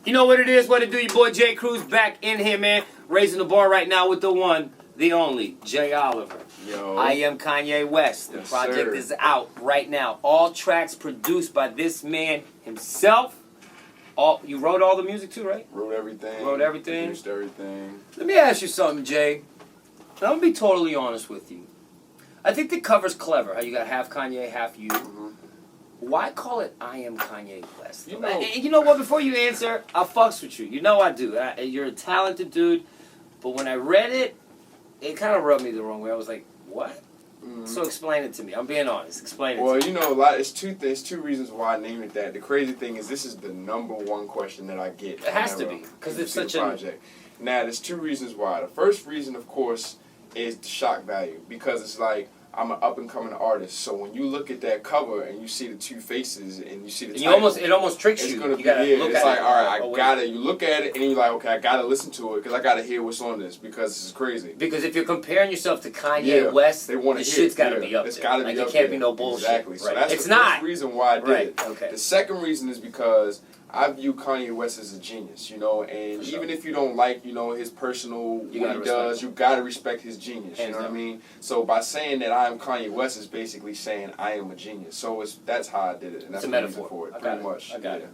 You know what it is, what it do, your boy J-kruz back in here, man. Raising the bar right now with the one, the only, J. Oliver. Yo. I am Kanye West. The project is out right now. All tracks produced by this man himself. You wrote all the music too, right? Wrote everything. Produced everything. Let me ask you something, Jay. I'm going to be totally honest with you. I think the cover's clever, how you got half Kanye, half you. Mm-hmm. Why call it I Am Kanye West? You know, and you know what? Before you answer, I fucks with you. You know I do. You're a talented dude. But when I read it, it kind of rubbed me the wrong way. I was like, what? Mm-hmm. So explain it to me. I'm being honest. Explain it to me. Well, you know, it's two reasons why I named it that. The crazy thing is this is the #1 question that I get. It has to be. Because it's such a project. Now, there's two reasons why. The first reason, of course, is the shock value. Because it's like, I'm an up-and-coming artist, so when you look at that cover and you see the two faces and you see the title, it almost tricks you. It's gonna you gotta look it's at like, it. all right, you look at it and you're like, okay, I gotta listen to it because I gotta hear what's on this because this is crazy. Because if you're comparing yourself to Kanye West, the shit's gotta be up there. It's gotta be up there. It can't be no bullshit. Exactly. So right. that's it's the not. first reason why I did it. Okay. The second reason is because I view Kanye West as a genius, you know, and even if you don't like, you know, his personal what he does, you gotta respect his genius. You know what I mean? So by saying that I am Kanye West is basically saying I am a genius. So that's how I did it, and that's a metaphor for it. I Pretty much. I got it.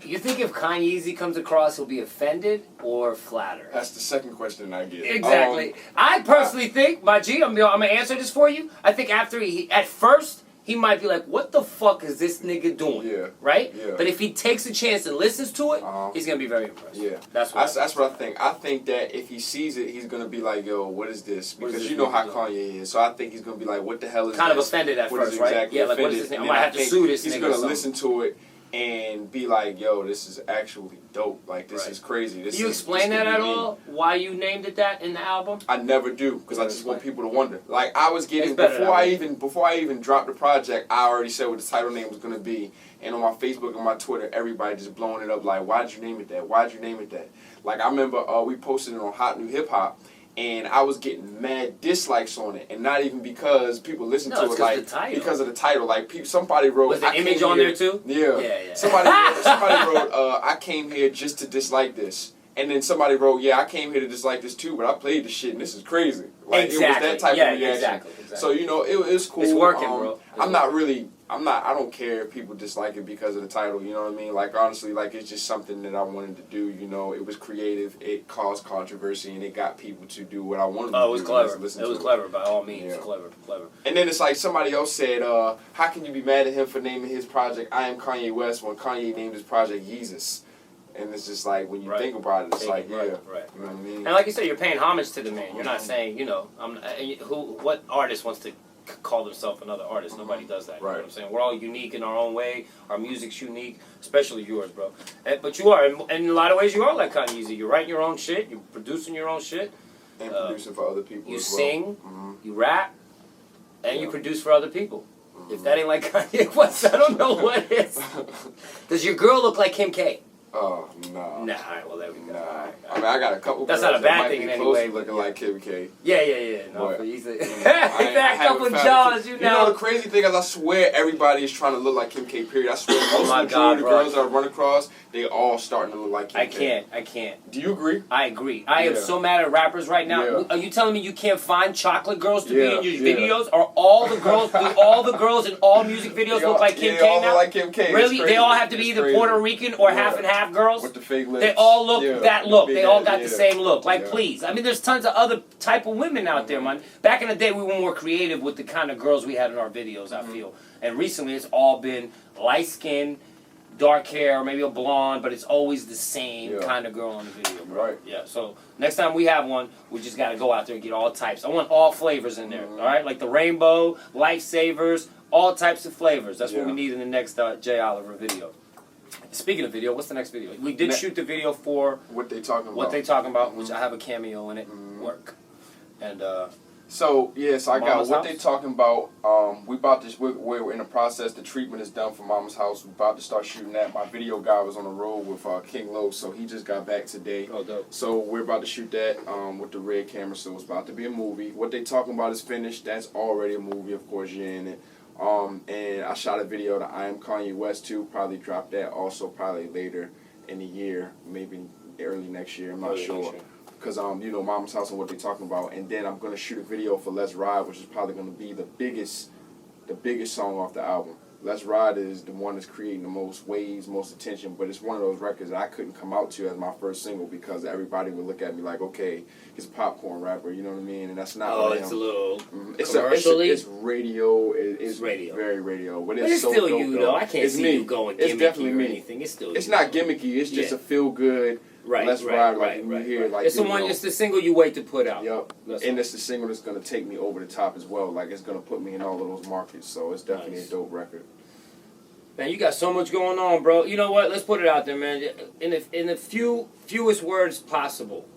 You think if Kanye comes across, he'll be offended or flattered? That's the second question I get. Exactly. I personally think, my G, I'm gonna answer this for you. I think after at first. He might be like, what the fuck is this nigga doing? Yeah. Right? Yeah. But if he takes a chance and listens to it, he's going to be very impressed. Yeah. That's what I think. I think that if he sees it, he's going to be like, yo, what is this? Because you know how Kanye is. So I think he's going to be like, what the hell is this? Kind of offended at first, right? Exactly Yeah, like, what is this? I might have to sue this nigga. He's going to listen to it and be like, yo, this is actually dope. Like, this is crazy. Do you explain that at all? Why you named it that in the album? I never do, because I just want people to wonder. Like, I was getting, before I even dropped the project, I already said what the title name was going to be. And on my Facebook and my Twitter, everybody just blowing it up like, why'd you name it that? Why'd you name it that? Like, I remember we posted it on Hot New Hip Hop. And I was getting mad dislikes on it, and not even because people listened to it, like because of the title. Like somebody wrote, was the image on there too? Yeah. Somebody wrote, I came here just to dislike this, and then somebody wrote, yeah, I came here to dislike this too, but I played the shit, and this is crazy. Like it was that type of reaction. Exactly. So you know, it was cool. It's working, bro. I don't care if people dislike it because of the title, you know what I mean? Like, honestly, like, it's just something that I wanted to do, you know? It was creative, it caused controversy, and it got people to do what I wanted to do. Oh, it was clever. It was clever, by all means. Yeah. Clever. And then it's like somebody else said, how can you be mad at him for naming his project I Am Kanye West when Kanye named his project Yeezus? And it's just like, when you think about it, it's like, you know what I mean? And like you said, you're paying homage to the man. You're not saying, you know, what artist wants to call themselves another artist? Nobody does that. You know what I'm saying? We're all unique in our own way. Our music's unique, especially yours, bro. But you are, and in a lot of ways, you are like Kanye. You're writing your own shit. You're producing your own shit. And producing for other people you as well. sing, you rap, and you produce for other people. If that ain't like Kanye West, I don't know what is. Does your girl look like Kim K? Oh, no. Nah, alright, well, there we go. All right. I mean, I got a couple That's girls not a bad that thing in might be any way. looking like Kim K. Yeah. No, but he's a that couple jaws, you know. You know, the crazy thing is I swear everybody is trying to look like Kim K, period. I swear most of the girls that I run across, they all starting to look like Kim K. I can't. Do you agree? I agree. I am so mad at rappers right now. Yeah. Are you telling me you can't find chocolate girls to be in your videos? Or all the girls, do all the girls in all music videos look like Kim K now? Like Kim K. Really? They all have to be either Puerto Rican or half and half girls? With the fake lips. They all look that look. They all got the same look. Like, please. I mean, there's tons of other type of women out there, man. Back in the day, we were more creative with the kind of girls we had in our videos, I feel. And recently, it's all been light skin, dark hair, or maybe a blonde, but it's always the same kind of girl on the video, bro. Right. Yeah, so next time we have one, we just got to go out there and get all types. I want all flavors in there, all right? Like the rainbow, lifesavers, all types of flavors. That's what we need in the next J. Oliver video. Speaking of video, what's the next video? We did shoot the video for What They Talking About. Which I have a cameo in it. Work. And so I got Mama's What House? They Talking About. We're in the process. The treatment is done for Mama's House. We're about to start shooting that. My video guy was on the road with King Lo, so he just got back today. Oh, dope. So we're about to shoot that with the red camera. So it's about to be a movie. What They Talking About is finished. That's already a movie. Of course, you're in it. And I shot a video that I Am Kanye West too. Probably drop that also probably later in a year, maybe early next year. I'm not sure. Because you know, Mama's House and what they're talking about, and then I'm gonna shoot a video for Let's Ride, which is probably gonna be the biggest song off the album. Let's Ride is the one that's creating the most waves, most attention, but it's one of those records that I couldn't come out to as my first single because everybody would look at me like, okay, he's a popcorn rapper, you know what I mean? And that's not. Oh, it's a little commercially. It's radio. It's radio. Very radio, but it's so still dope, you though. I can't see you going gimmicky or anything. It's still. It's not gimmicky. It's just a feel good. Right, Let's Ride, like you hear, like it's the one. It's the single you wait to put out. Yep, and it's the single that's gonna take me over the top as well. Like it's gonna put me in all of those markets. So it's definitely a dope record. Man, you got so much going on, bro. You know what? Let's put it out there, man. In the fewest words possible,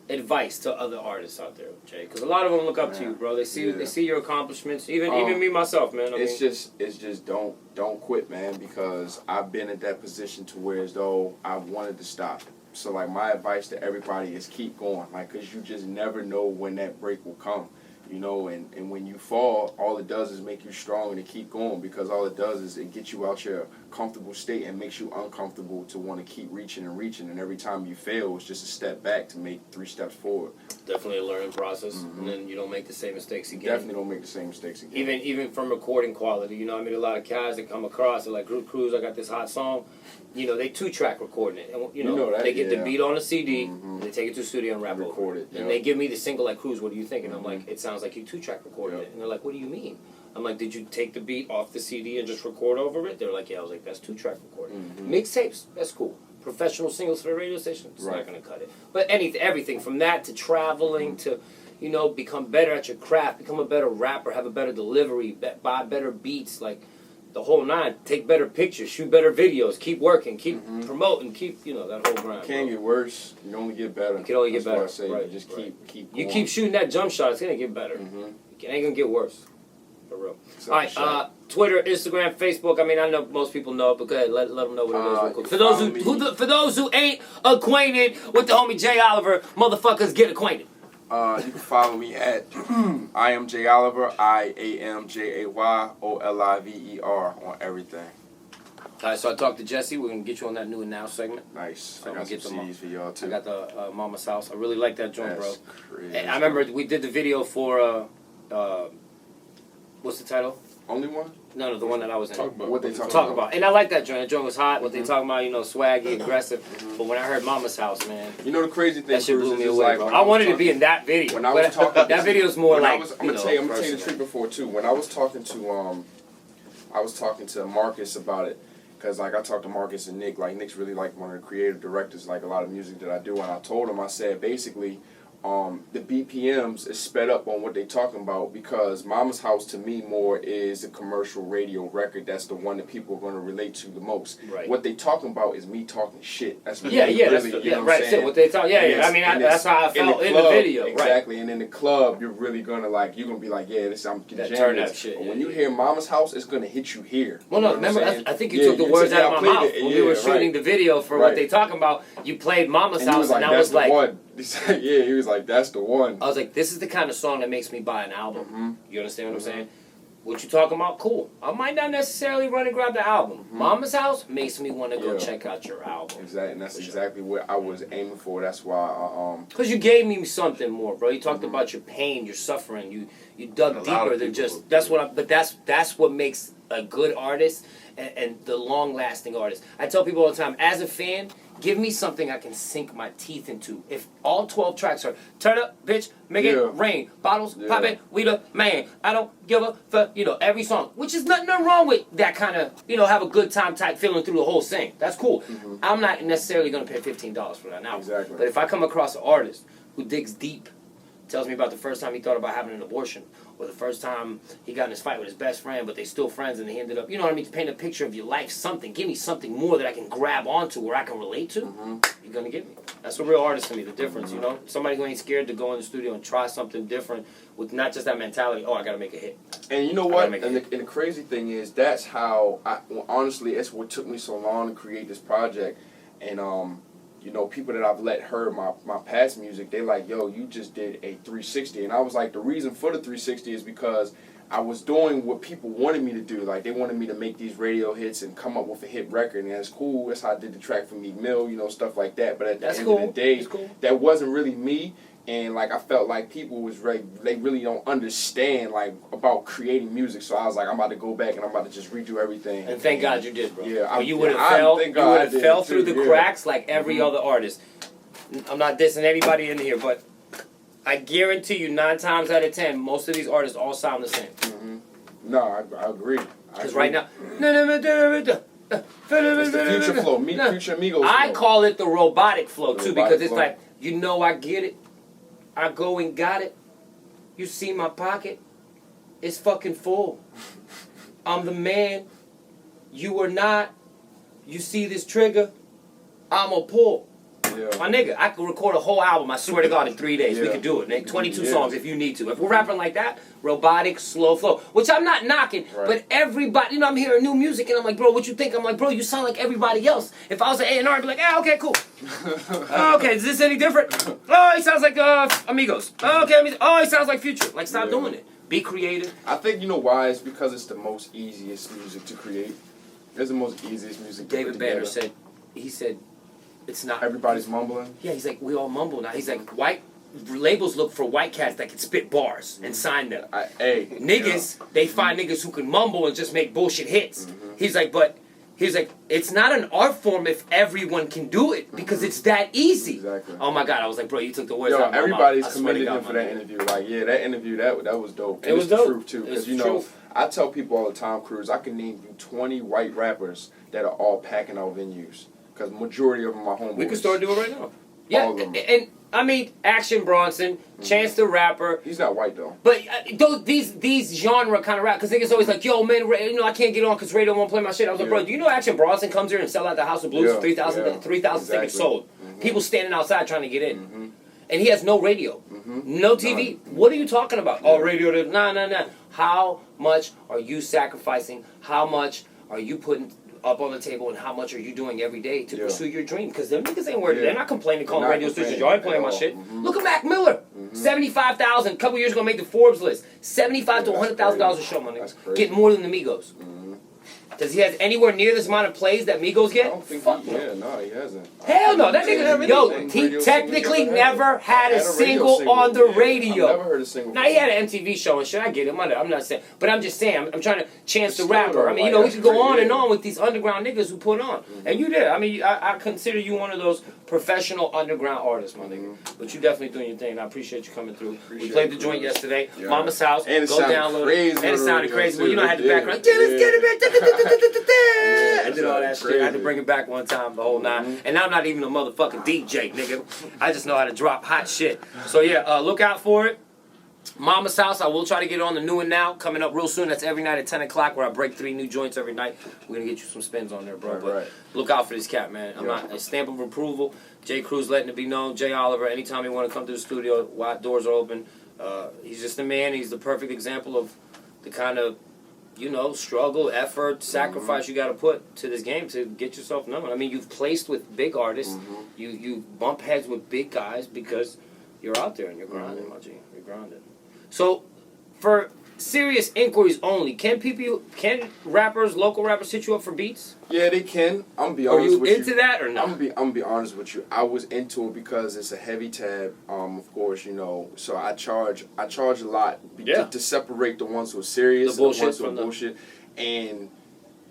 advice to other artists out there, Jay, because a lot of them look up to you, bro. They see your accomplishments. Even me myself, man. It's just don't quit, man. Because I've been at that position to where as though I wanted to stop. So like my advice to everybody is keep going, like, cause you just never know when that break will come. You know, and when you fall, all it does is make you strong and to keep going, because all it does is it gets you out your comfortable state and makes you uncomfortable to want to keep reaching and reaching. And every time you fail, it's just a step back to make 3 steps forward. Definitely a learning process, and then you don't make the same mistakes again. Definitely don't make the same mistakes again. Even from recording quality, you know, I mean, a lot of guys that come across are like, J-kruz, I got this hot song. You know, they 2-track recording it, and you know that, they get the beat on a CD, and they take it to the studio and record it. And they give me the single like, Cruz, what do you think? And I'm like, it sounds like you 2-track recorded it. And they're like, what do you mean? I'm like, did you take the beat off the CD and just record over it? They're like, yeah. I was like, that's 2-track recording. Mixtapes, that's cool. Professional singles for the radio station, it's not gonna cut it. But everything from that to traveling to, you know, become better at your craft, become a better rapper, have a better delivery, buy better beats, like. The whole 9, take better pictures, shoot better videos, keep working, keep promoting, keep, you know, that whole grind. You can't get worse, you only get better. You can only get better. That's what I say. Right, just keep going. You keep shooting that jump shot, it's going to get better. It ain't going to get worse. For real. All right, Twitter, Instagram, Facebook, I mean, I know most people know it, but go ahead, let them know what it is. For those who ain't acquainted with the homie Jay Oliver, motherfuckers, get acquainted. You can follow me at I am Jay Oliver, IAMJAYOLIVER on everything. All right, so I talked to Jesse. We're going to get you on that new and now segment. Nice. So I got some CDs for y'all, too. I got the Mama's House. I really like that joint, That's bro. Crazy. And I remember we did the video for, what's the title? Only one? No, the one that I was in. Talk about what they talk about. And I like that joint. The joint was hot. What they talking about, you know, swaggy, aggressive. But when I heard Mama's House, man. You know the crazy thing, that shit blew me away, bro. I wanted to be in that video. When I was talking, that video's more like. I'm gonna tell you the trick before too. When I was talking to Marcus about it, because like I talked to Marcus and Nick. Like Nick's really like one of the creative directors, like a lot of music that I do. And I told him, I said basically, the BPMs is sped up on what they talking about, because Mama's House to me more is a commercial radio record. That's the one that people are going to relate to the most. Right. What they talking about is me talking shit. That's really, What they talk. I mean, that's how I felt in the video. Exactly. Right. And in the club, you're really gonna you're gonna be like, yeah, I'm getting turn that shit. But when you hear Mama's House, it's gonna hit you here. Well, no, remember, I think you took the words out of my mouth when we were shooting the video for what they talking about. You played Mama's House, and I was like. Yeah, he was like, that's the one. I was like, this is the kind of song that makes me buy an album. You understand what I'm saying? What you talking about? Cool. I might not necessarily run and grab the album. Mama's House makes me want to go check out your album. Exactly, and that's exactly what I was aiming for. That's why because you gave me something more, bro. You talked about your pain, your suffering. You dug deeper than just. That's what makes a good artist and the long-lasting artist. I tell people all the time, as a fan, give me something I can sink my teeth into. If all 12 tracks are turn up, bitch, make it rain, bottles, pop it, we the man, I don't give a fuck, you know, every song, which is nothing wrong with that kind of, you know, have a good time type feeling through the whole thing. That's cool. I'm not necessarily going to pay $15 for that now. Exactly. But if I come across an artist who digs deep, tells me about the first time he thought about having an abortion, or the first time he got in his fight with his best friend, but they still friends and he ended up, you know what I mean, to paint a picture of your life, something. Give me something more that I can grab onto, where I can relate to. You're going to get me. That's a real artist to me, the difference, you know? Somebody who ain't scared to go in the studio and try something different with not just that mentality, oh, I got to make a hit. And you know what? And the crazy thing is, that's how, honestly, it's what took me so long to create this project. And, you know, people that I've let hear my past music, they like, yo, you just did a 360. And I was like, the reason for the 360 is because I was doing what people wanted me to do. Like, they wanted me to make these radio hits and come up with a hit record, and that's cool. That's how I did the track for Meek Mill, you know, stuff like that. But at the end of the day, that wasn't really me. And, like, I felt like people was they really don't understand, like, about creating music. So I was like, I'm about to go back and I'm about to just redo everything. And thank God you did, bro. Yeah, you would have fell through the cracks like every other artist. I'm not dissing anybody in here, but I guarantee you 9 times out of 10, most of these artists all sound the same. No, I agree. Because right now, it's the future flow, future amigos flow. I call it the robotic flow too, because it's like, you know, I get it. I go and got it. You see my pocket? It's fucking full. I'm the man. You are not. You see this trigger? I'm a pull. Yeah. My nigga, I could record a whole album, I swear to God, in 3 days. Yeah. We could do it. Make 22 songs if you need to. If we're rapping like that, robotic, slow flow. Which I'm not knocking, but everybody, you know, I'm hearing new music and I'm like, bro, what you think? I'm like, bro, you sound like everybody else. If I was an A&R, I'd be like, yeah, okay, cool. Okay, is this any different? Oh, he sounds like Amigos. Okay, oh, he sounds like Future. Like, stop doing it. Be creative. I think, you know why? It's because it's the most easiest music to create. It's the most easiest music to create. David Banner said, he said, it's not. Everybody's mumbling? Yeah, he's like, we all mumble now. He's like, white labels look for white cats that can spit bars and sign them. Niggas, they find niggas who can mumble and just make bullshit hits. He's like, it's not an art form if everyone can do it because it's that easy. Exactly. Oh my God, I was like, bro, you took the words out of my mouth. Everybody's commended him for that interview. Like, yeah, that interview, that was dope. It was dope. The truth, too. Because, you know, I tell people all the time, Cruz, I can name you 20 white rappers that are all packing out venues. Because majority of them are homeboys. We can start doing it right now. Yeah, and I mean, Action Bronson, Chance the Rapper. He's not white though. But these genre kind of rap, because niggas always like, yo man, you know, I can't get on because radio won't play my shit. I was like, bro, do you know Action Bronson comes here and sell out the House of Blues for 3,000 tickets sold? People standing outside trying to get in. And he has no radio, no TV. What are you talking about? Oh, radio, nah. How much are you sacrificing? How much are you putting up on the table, and how much are you doing every day to pursue your dream? Because them niggas ain't worried. They're not complaining, calling radio stations. Y'all ain't playing my shit. Look at Mac Miller. 75,000. A couple years ago, made the Forbes list. $75,000 to $100,000 a show, my nigga. Get more than the Migos. Does he have anywhere near this amount of plays that Migos get? I don't think he hasn't. Hell no, that nigga, he technically never had a single on the radio. I've never heard a single. Now, he had an MTV show and shit, I get it, I'm not saying, but I'm just saying, I'm trying to Chance the Rapper. I mean, you know, we could go on and on with these underground niggas who put on. And you did. I mean, I consider you one of those professional underground artists, my nigga. But you definitely doing your thing, and I appreciate you coming through. We played the joint yesterday, Mama's House, go download it. And it sounded crazy. Well, you know, I had the background, let's get it back. I did all that shit. I had to bring it back one time, the whole 9. And I'm not even a motherfucking DJ, nigga. I just know how to drop hot shit. So yeah, look out for it. Mama's House, I will try to get on the new one now, coming up real soon. That's every night at 10 o'clock where I break 3 new joints every night. We're going to get you some spins on there, bro. But look out for this cat, man. I'm not a stamp of approval. J-kruz letting it be known. J. Oliver, anytime you want to come to the studio, wide doors are open. He's just a man. He's the perfect example of the kind of, you know, struggle, effort, sacrifice you got to put to this game to get yourself known. I mean, you've placed with big artists. You bump heads with big guys because you're out there and you're grinding, my G. You're grinding. So, for serious inquiries only, can rappers, local rappers, hit you up for beats? Yeah, they can. I'm gonna be honest with you. Are you into that or not? I'm gonna be honest with you. I was into it because it's a heavy tab. Of course, you know. So I charge a lot to separate the ones who are serious and the ones who are bullshit. And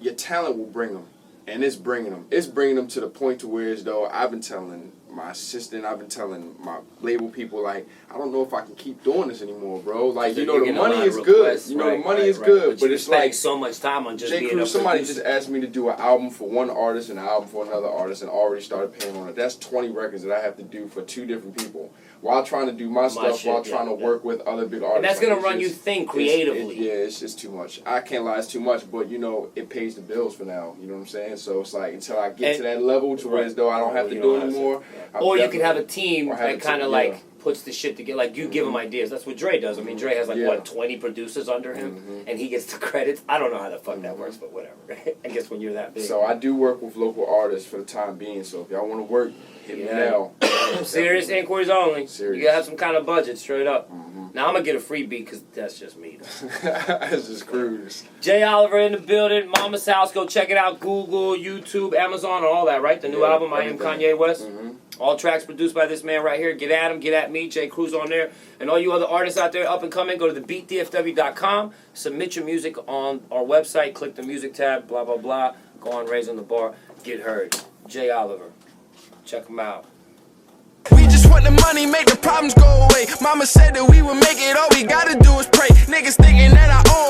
your talent will bring them, and it's bringing them. It's bringing them to the point to where as though I've been telling my assistant, I've been telling my label people, like, I don't know if I can keep doing this anymore, bro. Like, you know, the money is good. You know, the money is good, but it's like so much time on just being somebody just asked me to do an album for one artist and an album for another artist, and already started paying on it. That's 20 records that I have to do for 2 different people while trying to do my stuff, while trying to work with other big artists. And that's gonna run you thin creatively. It's just too much. I can't lie, it's too much, but you know, it pays the bills for now. You know what I'm saying? So it's like until I get to that level to where as though I don't have to do it anymore. Or you can have a team that kind of like puts the shit together. Like, you give him ideas. That's what Dre does. I mean, Dre has, like, what, 20 producers under him? And he gets the credits. I don't know how the fuck that works, but whatever. I guess when you're that big. So I do work with local artists for the time being. So if y'all want to work, hit me now. Serious inquiries only. Serious. You gotta have some kind of budget, straight up. Now, I'm gonna get a free beat, because that's just me. That's just Cruz. J. Oliver in the building. Mama's House. Go check it out. Google, YouTube, Amazon, and all that, right? The new album, I Am Kanye West. All tracks produced by this man right here. Get at him, get at me, J-kruz on there. And all you other artists out there, up and coming, go to thebeatdfw.com. Submit your music on our website. Click the music tab, blah, blah, blah. Go on, Raise on the Bar. Get heard. J. Oliver. Check him out. We just want the money, make the problems go away. Mama said that we would make it, all we gotta do is pray. Niggas thinking that I own